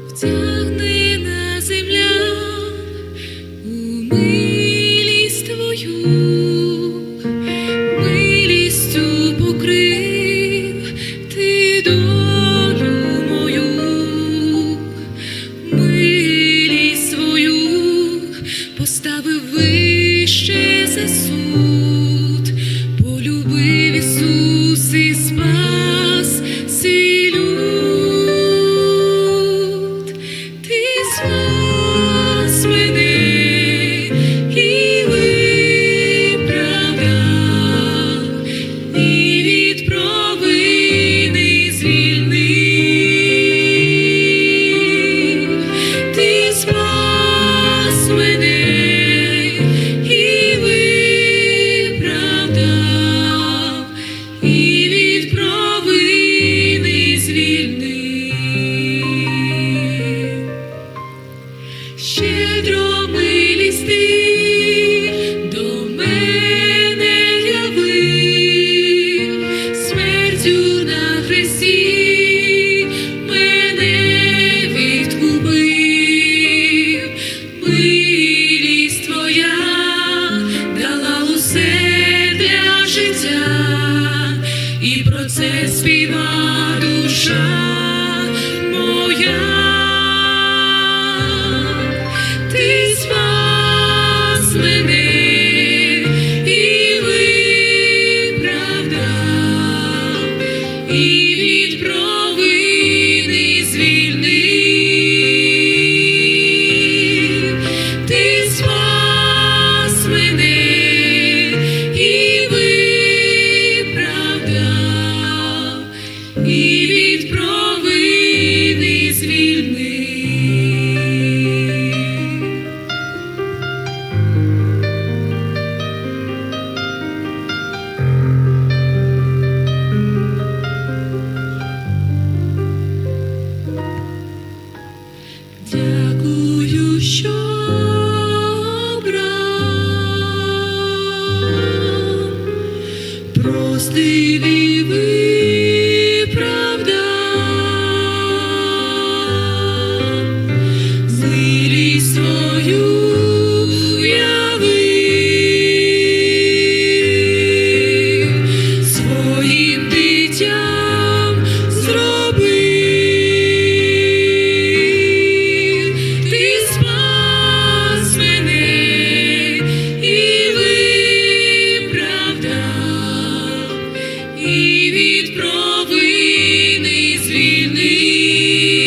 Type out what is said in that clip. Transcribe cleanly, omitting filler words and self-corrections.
Втягнена земля у милість твою, милістю покрив ти долю мою, милість свою поставив вище за суд, полюбив Ісус і спас сей люд. Ти спас мене і виправдав, і від провини звільнив. Ти спас мене і виправдав, і від провини звільнив. Щедро милість ти до мене явив, смертю на хресті мене відкупив. Милість твоя дала усе для життя, і про це співа душа моя. Ти спас мене і виправдав, і від провини звільнив. Ти спас мене і виправдав, і від провини звільнив. Дякую, що обрав, простив і виправдав, милість свою явив, своїм дитям зробив. Ти спас мене і виправдав, і від провини звільнив.